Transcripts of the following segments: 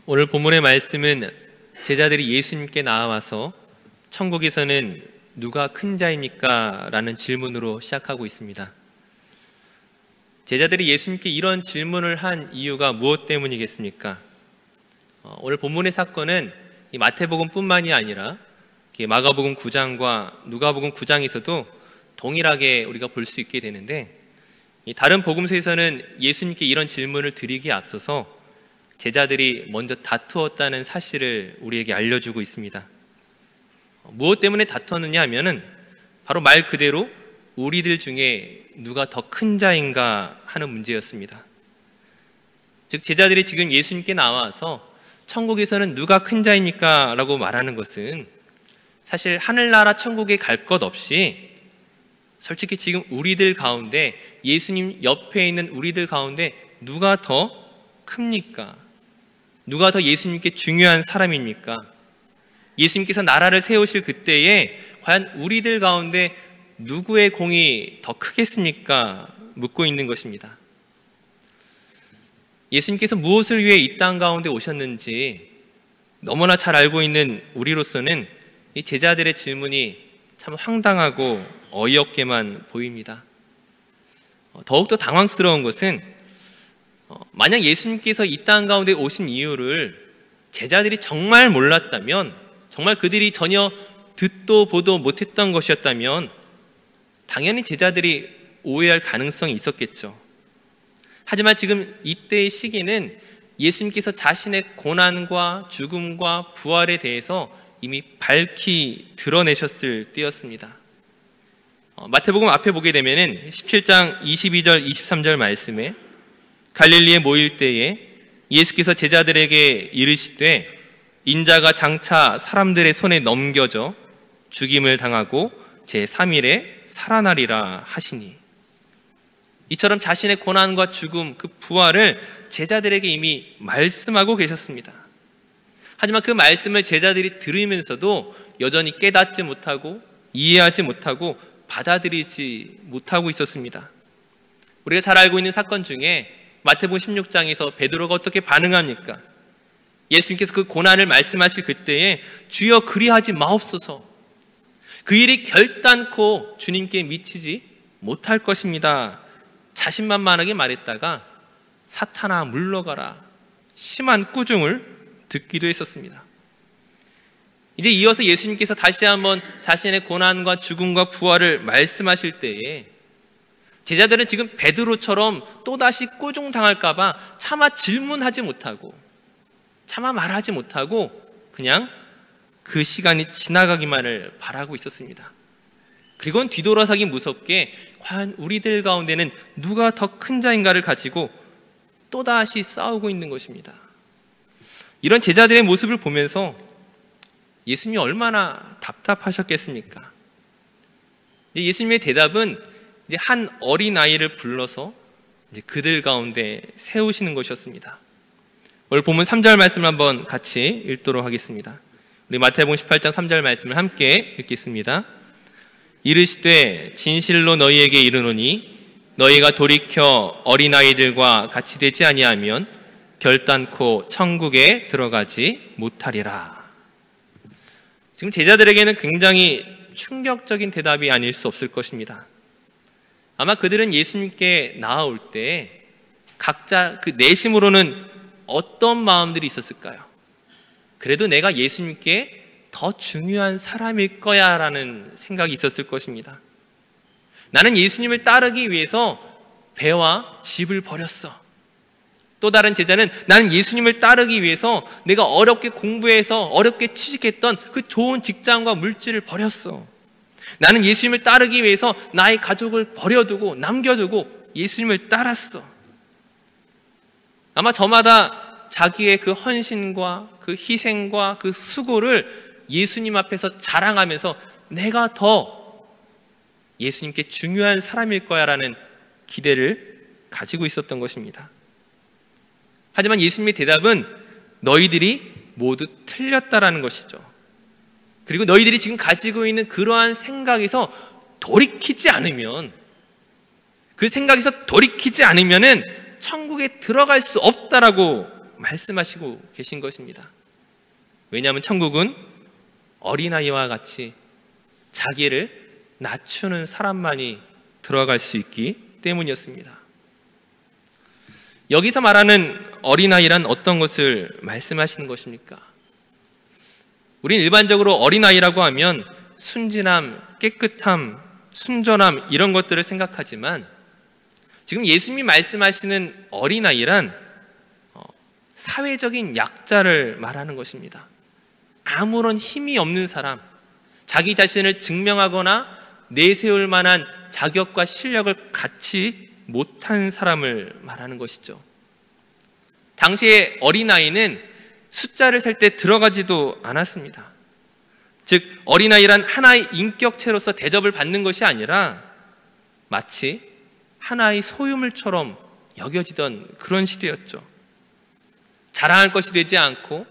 오늘 본문의 말씀은 제자들이 예수님께 나와서 천국에서는 누가 큰 자입니까? 라는 질문으로 시작하고 있습니다. 제자들이 예수님께 이런 질문을 한 이유가 무엇 때문이겠습니까? 오늘 본문의 사건은 이 마태복음뿐만이 아니라 마가복음 9장과 누가복음 9장에서도 동일하게 우리가 볼 수 있게 되는데, 이 다른 복음서에서는 예수님께 이런 질문을 드리기에 앞서서 제자들이 먼저 다투었다는 사실을 우리에게 알려주고 있습니다. 무엇 때문에 다투었느냐 하면은 바로 말 그대로 우리들 중에 누가 더 큰 자인가 하는 문제였습니다. 즉 제자들이 지금 예수님께 나와서 천국에서는 누가 큰 자입니까? 라고 말하는 것은 사실 하늘나라 천국에 갈 것 없이 솔직히 지금 우리들 가운데, 예수님 옆에 있는 우리들 가운데 누가 더 큽니까? 누가 더 예수님께 중요한 사람입니까? 예수님께서 나라를 세우실 그때에 과연 우리들 가운데 누구의 공이 더 크겠습니까? 묻고 있는 것입니다. 예수님께서 무엇을 위해 이 땅 가운데 오셨는지 너무나 잘 알고 있는 우리로서는 이 제자들의 질문이 참 황당하고 어이없게만 보입니다. 더욱더 당황스러운 것은 만약 예수님께서 이 땅 가운데 오신 이유를 제자들이 정말 몰랐다면, 정말 그들이 전혀 듣도 보도 못했던 것이었다면 당연히 제자들이 오해할 가능성이 있었겠죠. 하지만 지금 이때의 시기는 예수님께서 자신의 고난과 죽음과 부활에 대해서 이미 밝히 드러내셨을 때였습니다. 마태복음 앞에 보게 되면은 17장 22절 23절 말씀에 갈릴리에 모일 때에 예수께서 제자들에게 이르시되 인자가 장차 사람들의 손에 넘겨져 죽임을 당하고 제3일에 살아나리라 하시니, 이처럼 자신의 고난과 죽음, 그 부활을 제자들에게 이미 말씀하고 계셨습니다. 하지만 그 말씀을 제자들이 들으면서도 여전히 깨닫지 못하고 이해하지 못하고 받아들이지 못하고 있었습니다. 우리가 잘 알고 있는 사건 중에 마태복음 16장에서 베드로가 어떻게 반응합니까? 예수님께서 그 고난을 말씀하실 그때에 주여 그리하지 마옵소서, 그 일이 결단코 주님께 미치지 못할 것입니다. 자신만만하게 말했다가 사탄아 물러가라, 심한 꾸중을 듣기도 했었습니다. 이제 이어서 예수님께서 다시 한번 자신의 고난과 죽음과 부활을 말씀하실 때에 제자들은 지금 베드로처럼 또다시 꾸중당할까봐 차마 질문하지 못하고 차마 말하지 못하고 그냥 그 시간이 지나가기만을 바라고 있었습니다. 그리고는 뒤돌아서기 무섭게 과연 우리들 가운데는 누가 더 큰 자인가를 가지고 또다시 싸우고 있는 것입니다. 이런 제자들의 모습을 보면서 예수님이 얼마나 답답하셨겠습니까? 예수님의 대답은 이제 한 어린아이를 불러서 이제 그들 가운데 세우시는 것이었습니다. 오늘 본문 3절 말씀을 한번 같이 읽도록 하겠습니다. 우리 마태복음 18장 3절 말씀을 함께 읽겠습니다. 이르시되 진실로 너희에게 이르노니 너희가 돌이켜 어린아이들과 같이 되지 아니하면 결단코 천국에 들어가지 못하리라. 지금 제자들에게는 굉장히 충격적인 대답이 아닐 수 없을 것입니다. 아마 그들은 예수님께 나아올 때 각자 그 내심으로는 어떤 마음들이 있었을까요? 그래도 내가 예수님께 더 중요한 사람일 거야 라는 생각이 있었을 것입니다. 나는 예수님을 따르기 위해서 배와 집을 버렸어. 또 다른 제자는 나는 예수님을 따르기 위해서 내가 어렵게 공부해서 어렵게 취직했던 그 좋은 직장과 물질을 버렸어. 나는 예수님을 따르기 위해서 나의 가족을 버려두고 남겨두고 예수님을 따랐어. 아마 저마다 자기의 그 헌신과 그 희생과 그 수고를 예수님 앞에서 자랑하면서 내가 더 예수님께 중요한 사람일 거야 라는 기대를 가지고 있었던 것입니다. 하지만 예수님의 대답은 너희들이 모두 틀렸다라는 것이죠. 그리고 너희들이 지금 가지고 있는 그러한 생각에서 돌이키지 않으면, 그 생각에서 돌이키지 않으면은 천국에 들어갈 수 없다라고 말씀하시고 계신 것입니다. 왜냐하면 천국은 어린아이와 같이 자기를 낮추는 사람만이 들어갈 수 있기 때문이었습니다. 여기서 말하는 어린아이란 어떤 것을 말씀하시는 것입니까? 우린 일반적으로 어린아이라고 하면 순진함, 깨끗함, 순전함 이런 것들을 생각하지만 지금 예수님이 말씀하시는 어린아이란 사회적인 약자를 말하는 것입니다. 아무런 힘이 없는 사람, 자기 자신을 증명하거나 내세울 만한 자격과 실력을 갖지 못한 사람을 말하는 것이죠. 당시의 어린아이는 숫자를 셀 때 들어가지도 않았습니다. 즉 어린아이란 하나의 인격체로서 대접을 받는 것이 아니라 마치 하나의 소유물처럼 여겨지던 그런 시대였죠. 자랑할 것이 되지 않고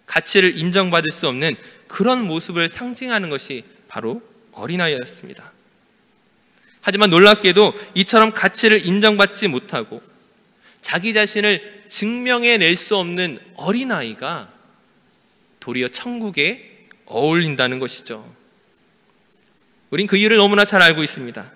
가치를 인정받을 수 없는 그런 모습을 상징하는 것이 바로 어린아이였습니다. 하지만 놀랍게도 이처럼 가치를 인정받지 못하고 자기 자신을 증명해낼 수 없는 어린아이가 도리어 천국에 어울린다는 것이죠. 우린 그 이유를 너무나 잘 알고 있습니다.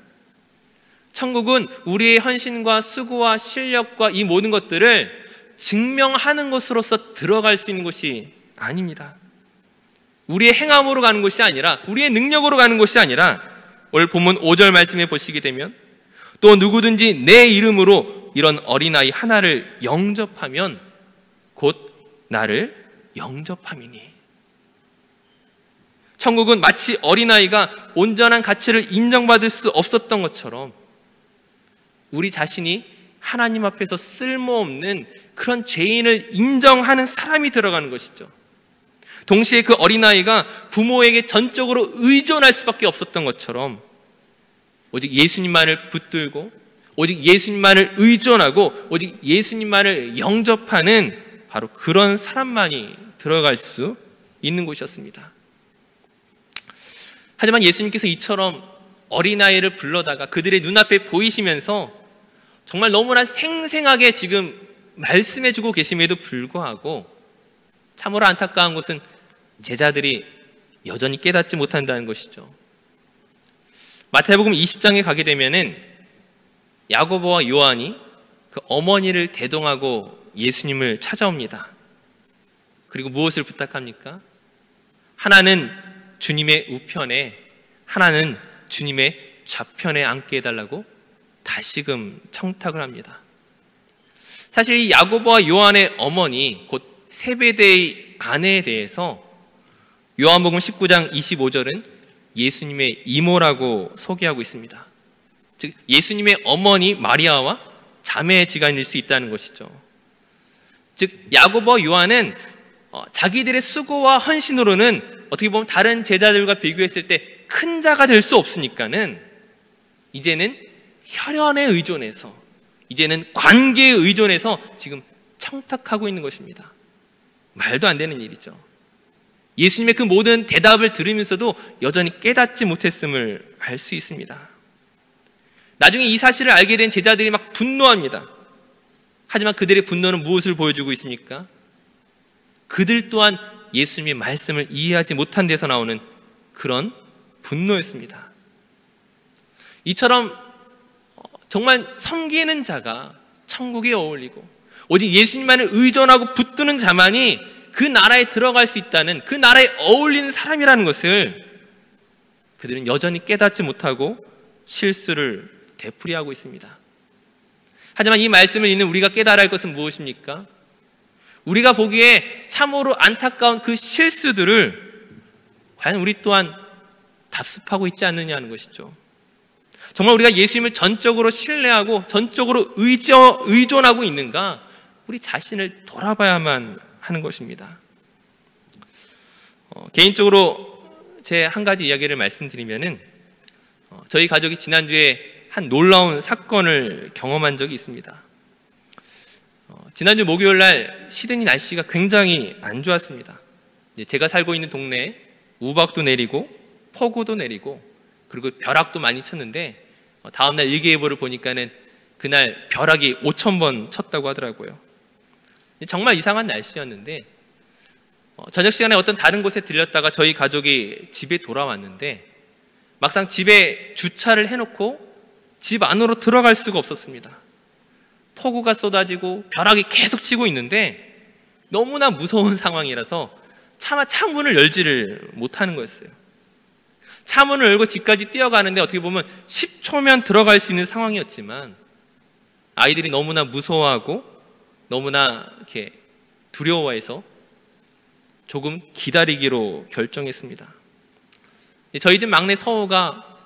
천국은 우리의 헌신과 수고와 실력과 이 모든 것들을 증명하는 것으로서 들어갈 수 있는 곳이 아닙니다. 우리의 행함으로 가는 곳이 아니라, 우리의 능력으로 가는 곳이 아니라, 오늘 본문 5절 말씀에 보시게 되면 또 누구든지 내 이름으로 이런 어린아이 하나를 영접하면 곧 나를 영접함이니. 천국은 마치 어린아이가 온전한 가치를 인정받을 수 없었던 것처럼 우리 자신이 하나님 앞에서 쓸모없는 그런 죄인을 인정하는 사람이 들어가는 것이죠. 동시에 그 어린아이가 부모에게 전적으로 의존할 수밖에 없었던 것처럼 오직 예수님만을 붙들고 오직 예수님만을 의존하고 오직 예수님만을 영접하는 바로 그런 사람만이 들어갈 수 있는 곳이었습니다. 하지만 예수님께서 이처럼 어린아이를 불러다가 그들의 눈앞에 보이시면서 정말 너무나 생생하게 지금 말씀해주고 계심에도 불구하고 참으로 안타까운 것은 제자들이 여전히 깨닫지 못한다는 것이죠. 마태복음 20장에 가게 되면은 야고보와 요한이 그 어머니를 대동하고 예수님을 찾아옵니다. 그리고 무엇을 부탁합니까? 하나는 주님의 우편에, 하나는 주님의 좌편에 앉게 해달라고 다시금 청탁을 합니다. 사실 이 야고보와 요한의 어머니 곧 세베대의 아내에 대해서 요한복음 19장 25절은 예수님의 이모라고 소개하고 있습니다. 즉 예수님의 어머니 마리아와 자매지간일 수 있다는 것이죠. 즉 야고보와 요한은 자기들의 수고와 헌신으로는 어떻게 보면 다른 제자들과 비교했을 때 큰 자가 될 수 없으니까는 이제는 혈연에 의존해서, 이제는 관계에 의존해서 지금 청탁하고 있는 것입니다. 말도 안 되는 일이죠. 예수님의 그 모든 대답을 들으면서도 여전히 깨닫지 못했음을 알 수 있습니다. 나중에 이 사실을 알게 된 제자들이 막 분노합니다. 하지만 그들의 분노는 무엇을 보여주고 있습니까? 그들 또한 예수님의 말씀을 이해하지 못한 데서 나오는 그런 분노였습니다. 이처럼 정말 섬기는 자가 천국에 어울리고 오직 예수님만을 의존하고 붙드는 자만이 그 나라에 들어갈 수 있다는, 그 나라에 어울리는 사람이라는 것을 그들은 여전히 깨닫지 못하고 실수를 되풀이하고 있습니다. 하지만 이 말씀을 읽는 우리가 깨달아야 할 것은 무엇입니까? 우리가 보기에 참으로 안타까운 그 실수들을 과연 우리 또한 답습하고 있지 않느냐는 것이죠. 정말 우리가 예수님을 전적으로 신뢰하고 전적으로 의존하고 있는가? 우리 자신을 돌아봐야만 하는 것입니다. 개인적으로 제 한 가지 이야기를 말씀드리면은 저희 가족이 지난주에 한 놀라운 사건을 경험한 적이 있습니다. 지난주 목요일 날 시드니 날씨가 굉장히 안 좋았습니다. 제가 살고 있는 동네에 우박도 내리고 폭우도 내리고 그리고 벼락도 많이 쳤는데 다음날 일기예보를 보니까는 그날 벼락이 5,000번 쳤다고 하더라고요. 정말 이상한 날씨였는데 저녁 시간에 어떤 다른 곳에 들렸다가 저희 가족이 집에 돌아왔는데 막상 집에 주차를 해놓고 집 안으로 들어갈 수가 없었습니다. 폭우가 쏟아지고 벼락이 계속 치고 있는데 너무나 무서운 상황이라서 차마 창문을 열지를 못하는 거였어요. 차문을 열고 집까지 뛰어가는데 어떻게 보면 10초면 들어갈 수 있는 상황이었지만 아이들이 너무나 무서워하고 너무나 이렇게 두려워해서 조금 기다리기로 결정했습니다. 저희 집 막내 서호가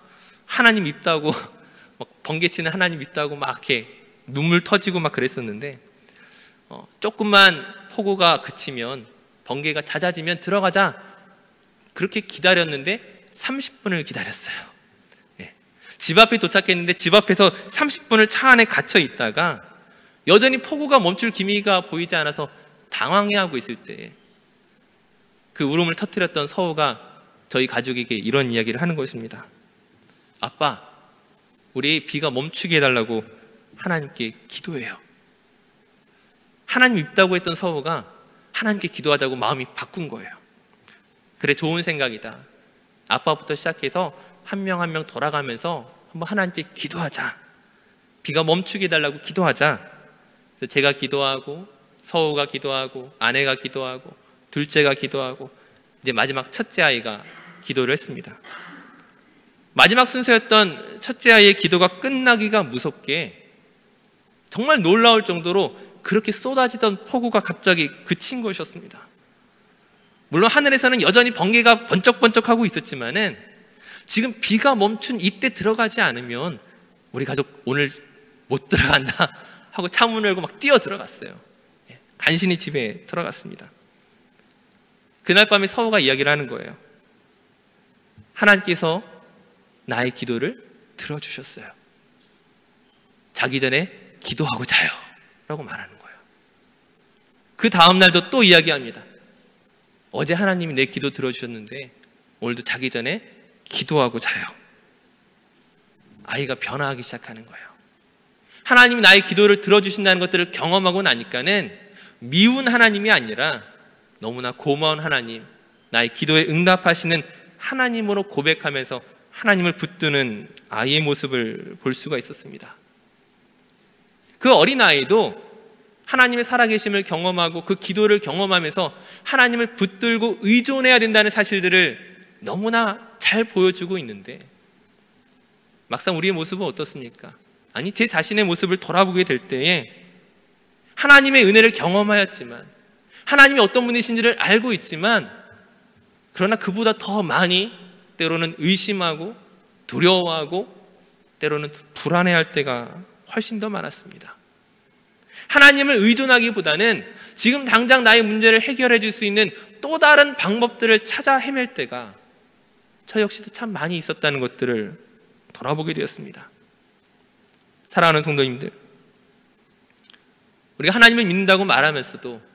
하나님 밉다고 막 번개치는 하나님 밉다고 막 이렇게 눈물 터지고 막 그랬었는데 조금만 폭우가 그치면 번개가 잦아지면 들어가자 그렇게 기다렸는데 30분을 기다렸어요. 집 앞에 도착했는데 집 앞에서 30분을 차 안에 갇혀 있다가 여전히 폭우가 멈출 기미가 보이지 않아서 당황해하고 있을 때 그 울음을 터뜨렸던 서우가 저희 가족에게 이런 이야기를 하는 것입니다. 아빠, 우리 비가 멈추게 해달라고 하나님께 기도해요. 하나님 밉다고 했던 서우가 하나님께 기도하자고 마음이 바꾼 거예요. 그래, 좋은 생각이다. 아빠부터 시작해서 한 명 한 명 돌아가면서 한번 하나님께 기도하자. 비가 멈추게 해달라고 기도하자. 그래서 제가 기도하고 서우가 기도하고 아내가 기도하고 둘째가 기도하고 이제 마지막 첫째 아이가 기도를 했습니다. 마지막 순서였던 첫째 아이의 기도가 끝나기가 무섭게 정말 놀라울 정도로 그렇게 쏟아지던 폭우가 갑자기 그친 것이었습니다. 물론 하늘에서는 여전히 번개가 번쩍번쩍하고 있었지만은 지금 비가 멈춘 이때 들어가지 않으면 우리 가족 오늘 못 들어간다 하고 차문을 열고 막 뛰어 들어갔어요. 간신히 집에 들어갔습니다. 그날 밤에 서우가 이야기를 하는 거예요. 하나님께서 나의 기도를 들어주셨어요. 자기 전에 기도하고 자요 라고 말하는 거예요. 그 다음날도 또 이야기합니다. 어제 하나님이 내 기도 들어주셨는데 오늘도 자기 전에 기도하고 자요. 아이가 변화하기 시작하는 거예요. 하나님이 나의 기도를 들어주신다는 것들을 경험하고 나니까는 미운 하나님이 아니라 너무나 고마운 하나님, 나의 기도에 응답하시는 하나님으로 고백하면서 하나님을 붙드는 아이의 모습을 볼 수가 있었습니다. 그 어린아이도 하나님의 살아계심을 경험하고 그 기도를 경험하면서 하나님을 붙들고 의존해야 된다는 사실들을 너무나 잘 보여주고 있는데 막상 우리의 모습은 어떻습니까? 아니, 제 자신의 모습을 돌아보게 될 때에 하나님의 은혜를 경험하였지만 하나님이 어떤 분이신지를 알고 있지만 그러나 그보다 더 많이 때로는 의심하고 두려워하고 때로는 불안해할 때가 훨씬 더 많았습니다. 하나님을 의존하기보다는 지금 당장 나의 문제를 해결해 줄 수 있는 또 다른 방법들을 찾아 헤맬 때가 저 역시도 참 많이 있었다는 것들을 돌아보게 되었습니다. 사랑하는 성도님들, 우리가 하나님을 믿는다고 말하면서도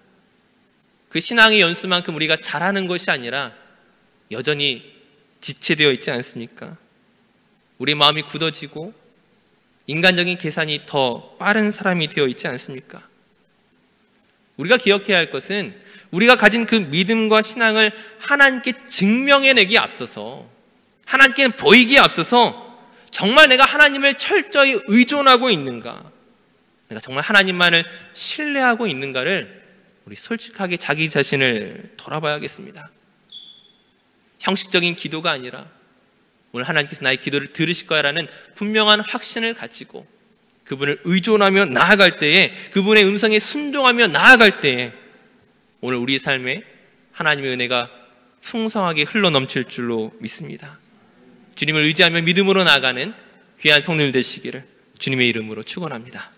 그 신앙의 연수만큼 우리가 잘하는 것이 아니라 여전히 지체되어 있지 않습니까? 우리 마음이 굳어지고 인간적인 계산이 더 빠른 사람이 되어 있지 않습니까? 우리가 기억해야 할 것은 우리가 가진 그 믿음과 신앙을 하나님께 증명해내기에 앞서서 하나님께 보이기에 앞서서 정말 내가 하나님을 철저히 의존하고 있는가, 내가 정말 하나님만을 신뢰하고 있는가를 우리 솔직하게 자기 자신을 돌아봐야겠습니다. 형식적인 기도가 아니라 오늘 하나님께서 나의 기도를 들으실 거야라는 분명한 확신을 가지고 그분을 의존하며 나아갈 때에, 그분의 음성에 순종하며 나아갈 때에 오늘 우리 삶에 하나님의 은혜가 풍성하게 흘러넘칠 줄로 믿습니다. 주님을 의지하며 믿음으로 나아가는 귀한 성도들 되시기를 주님의 이름으로 축원합니다.